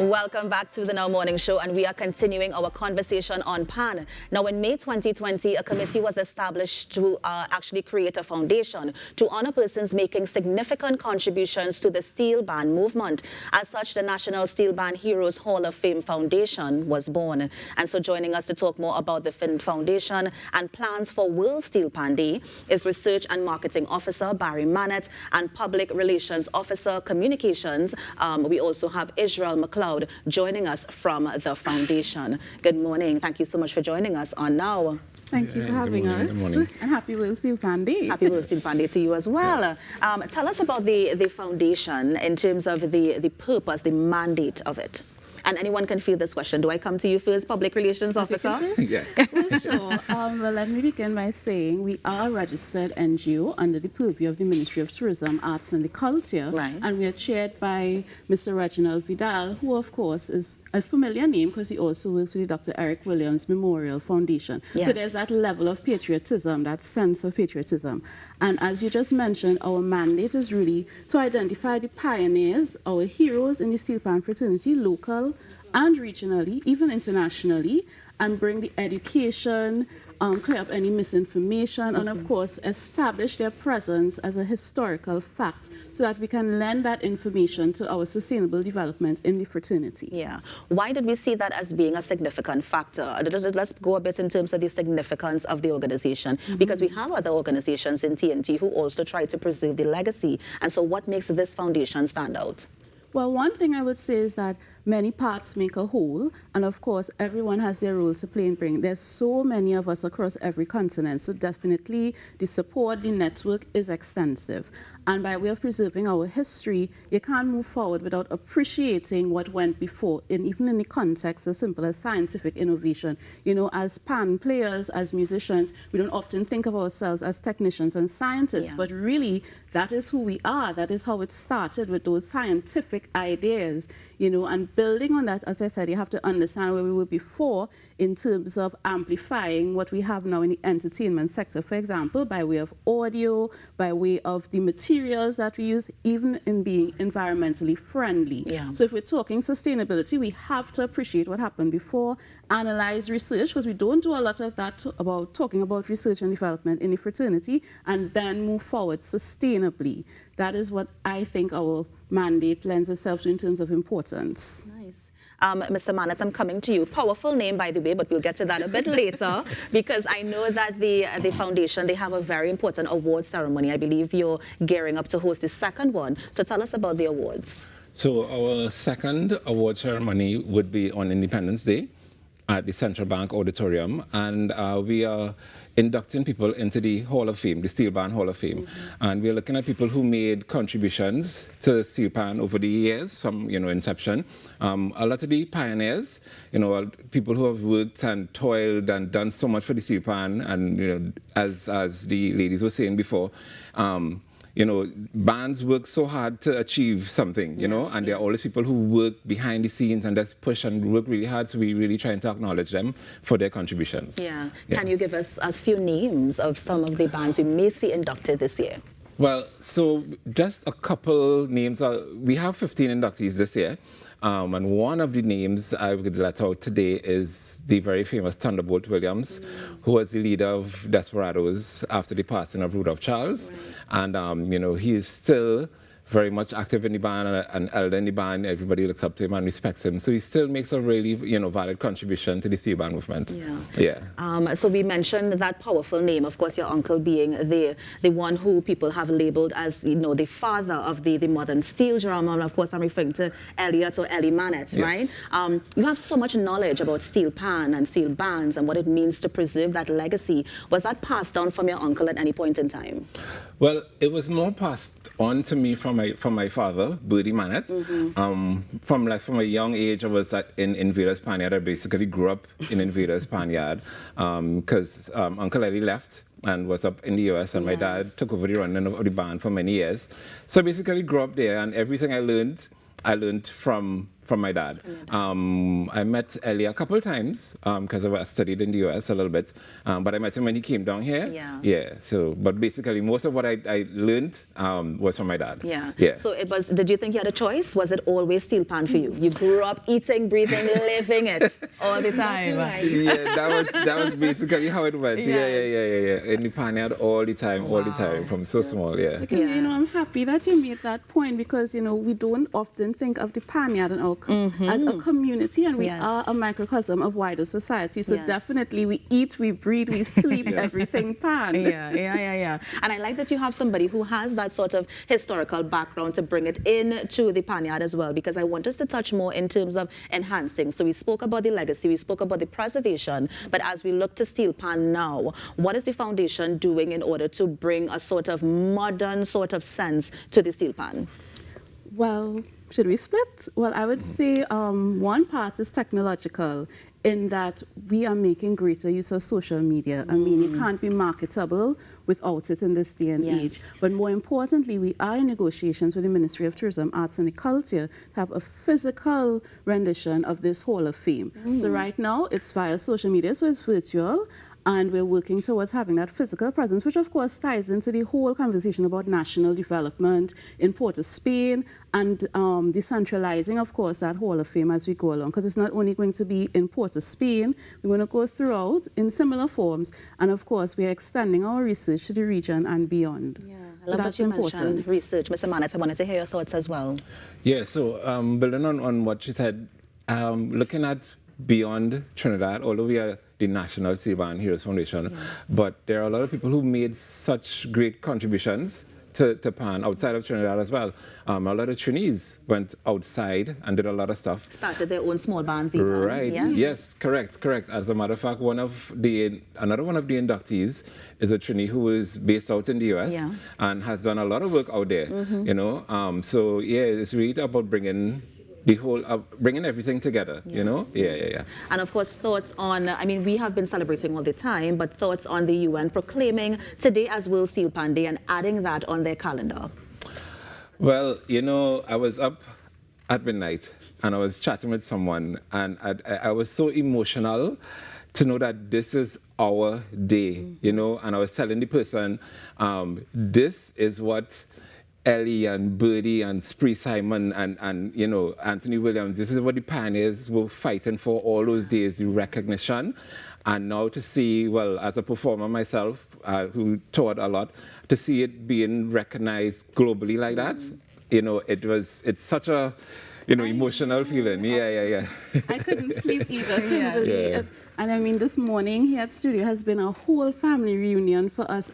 Welcome back to the Now Morning Show, and we are continuing our conversation on PAN. Now, in May 2020, a committee was established to actually create a foundation to honor persons making significant contributions to the Steelband movement. As such, the National Steelband Heroes Hall of Fame Foundation was born. And so joining us to talk more about the foundation and plans for World Steelband Day is Research and Marketing Officer Barry Mannett and Public Relations Officer Communications. We also have Israel McLeod joining us from the foundation. Good morning. Thank you so much for joining us on Now. Thank you for having us. Good morning. And happy World Steelband Day. Happy World Steelband Day to you as well. Yes. Tell us about the foundation in terms of the purpose, the mandate of it. And anyone can field this question. Do I come to you first, Public Relations Officer? Yeah. Well, sure. Well, let me begin by saying we are a registered NGO under the purview of the Ministry of Tourism, Arts and the Culture. Right. And we are chaired by Mr. Reginald Vidal, who, of course, is a familiar name because he also works with the Dr. Eric Williams Memorial Foundation. Yes. So there's that level of patriotism, that sense of patriotism. And as you just mentioned, our mandate is really to identify the pioneers, our heroes in the Steelband fraternity, local and regionally, even internationally, and bring the education, clear up any misinformation, and of course establish their presence as a historical fact so that we can lend that information to our sustainable development in the fraternity. Yeah. Why did we see that as being a significant factor? Let's go a bit in terms of the significance of the organization, because we have other organizations in TNT who also try to preserve the legacy. And so what makes this foundation stand out? Well, one thing I would say is that many parts make a whole, and of course, everyone has their role to play in bringing. There's so many of us across every continent, so definitely the support, the network is extensive. And by way of preserving our history, you can't move forward without appreciating what went before, and even in the context as simple as scientific innovation. You know, as PAN players, as musicians, we don't often think of ourselves as technicians and scientists, but really, that is who we are. That is how it started, with those scientific ideas, you know, and building on that, as I said, you have to understand where we were before in terms of amplifying what we have now in the entertainment sector, for example, by way of audio, by way of the materials that we use, even in being environmentally friendly. Yeah. So if we're talking sustainability, we have to appreciate what happened before, analyze research, because we don't do a lot of that about talking about research and development in the fraternity, and then move forward sustainably. That is what I think our mandate lends itself to in terms of importance. Nice. Mr. Mannett, I'm coming to you. Powerful name, by the way, but we'll get to that a bit later, because I know that the foundation, they have a very important award ceremony. I believe you're gearing up to host the second one. So tell us about the awards. So our second award ceremony would be on Independence Day at the Central Bank Auditorium, and we are inducting people into the Hall of Fame, the Steelband Hall of Fame. And we're looking at people who made contributions to Steelband over the years, from, you know, inception. A lot of the pioneers, you know, people who have worked and toiled and done so much for the Steelband, and, you know, as the ladies were saying before, you know, bands work so hard to achieve something, you know, and there are always people who work behind the scenes and just push and work really hard, so we really trying to acknowledge them for their contributions. Yeah. Can you give us a few names of some of the bands we may see inducted this year? Well, so just a couple names. We have 15 inductees this year. And one of the names I would let out today is the very famous Thunderbolt Williams, who was the leader of Desperados after the passing of Rudolph Charles. Right. And, you know, he is still very much active in the band, an elder in the band. Everybody looks up to him and respects him. So he still makes a really, you know, valid contribution to the Steelband movement. Yeah. So we mentioned that powerful name, of course, your uncle being the one who people have labeled as, you know, the father of the modern steel drama. And of course, I'm referring to Elliot or Ellie Mannett, yes. Right? You have so much knowledge about steel pan and steel bands and what it means to preserve that legacy. Was that passed down from your uncle at any point in time? Well, it was more passed on to me from my father, Birdie Mannett. From a young age, I was in Invaders Panyard. I basically grew up in Invaders Panyard because Uncle Eddie left and was up in the US, and my dad took over the running of the band for many years. So I basically grew up there, and everything I learned from from my dad. I met Ellie a couple of times because I studied in the US a little bit, but I met him when he came down here. Yeah. So, but basically, most of what I learned was from my dad. Yeah. So it was. Did you think you had a choice? Was it always steel pan for you? You grew up eating, breathing, living it all the time. Yeah, that was basically how it went. Yeah. In the pan all the time, from so small. Yeah. You know, I'm happy that you made that point because you know we don't often think of the panyard in our as a community, and we are a microcosm of wider society. So definitely, we eat, we breathe, we sleep, everything pan. Yeah. And I like that you have somebody who has that sort of historical background to bring it into the panyard as well, because I want us to touch more in terms of enhancing. So we spoke about the legacy, we spoke about the preservation, but as we look to steel pan now, what is the foundation doing in order to bring a sort of modern sort of sense to the steel pan? Well, should we split? Well, I would say one part is technological in that we are making greater use of social media. I mean, it can't be marketable without it in this day and age. But more importantly, we are in negotiations with the Ministry of Tourism, Arts and Culture to have a physical rendition of this Hall of Fame. So right now, it's via social media, so it's virtual. And we're working towards having that physical presence, which of course ties into the whole conversation about national development in Port of Spain and decentralizing, of course, that Hall of Fame as we go along. Because it's not only going to be in Port of Spain, we're going to go throughout in similar forms. And of course, we're extending our research to the region and beyond. Yeah, I love that you mentioned research. Mr. Manet, I wanted to hear your thoughts as well. Yeah, so building on what you said, looking at beyond Trinidad, although we are the National Steelband Heroes Foundation, but there are a lot of people who made such great contributions to PAN outside of Trinidad as well. A lot of Trinis went outside and did a lot of stuff. Started their own small bands even. Right, yes, correct. As a matter of fact, another one of the inductees is a Trini who is based out in the US and has done a lot of work out there, you know. So yeah, it's really about bringing the whole, bringing everything together, you know? Yeah. And of course, thoughts on, I mean, we have been celebrating all the time, but thoughts on the UN proclaiming today as World Steel Pan Day and adding that on their calendar. Well, you know, I was up at midnight and I was chatting with someone and I was so emotional to know that this is our day, you know? And I was telling the person, this is what Ellie and Birdie and Spree Simon and you know, Anthony Williams, this is what the pioneers were fighting for all those days, the recognition. And now to see, well, as a performer myself, who taught a lot, to see it being recognized globally like that, you know, it's such a, you know, emotional feeling. Yeah. I couldn't sleep either. And I mean, this morning here at studio has been a whole family reunion for us.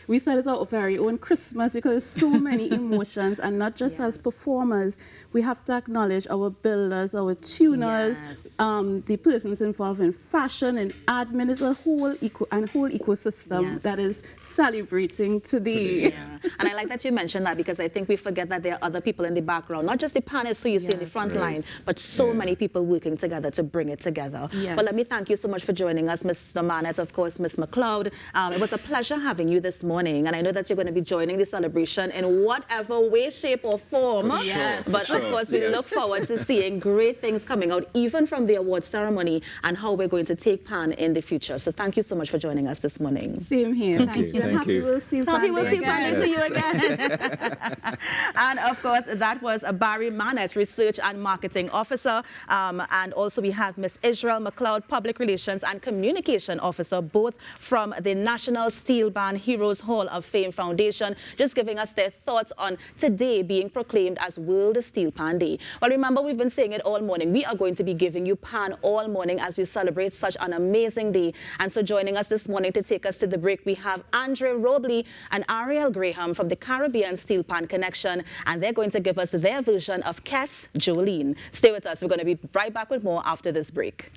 We said it's our very own Christmas because there's so many emotions, and not just as performers. We have to acknowledge our builders, our tuners, the persons involved in fashion and admin. It's a whole ecosystem that is celebrating today. And I like that you mentioned that because I think we forget that there are other people in the background, not just the panelists who you see in the front line, but so many people working together to bring it together. But let me thank you so much for joining us, Mr. Manet, of course, Ms. McLeod. It was a pleasure having you this morning, and I know that you're going to be joining the celebration in whatever way, shape, or form. But of course, we look forward to seeing great things coming out, even from the award ceremony, and how we're going to take PAN in the future. So thank you so much for joining us this morning. Same here. Thank you. Happy World Steel Pan Day to you again. And of course, that was Barry Manet, Research and Marketing Officer. And also we have Ms. Israel McLeod, Public Relations and Communication Officer, both from the National Steelband Heroes Hall of Fame Foundation, just giving us their thoughts on today being proclaimed as World Steel Pan Day. Well, remember, we've been saying it all morning. We are going to be giving you PAN all morning as we celebrate such an amazing day. And so joining us this morning to take us to the break, we have Andre Robley and Ariel Graham from the Caribbean Steel Pan Connection, and they're going to give us their version of Kes Jolene. Stay with us. We're going to be right back with more after this break.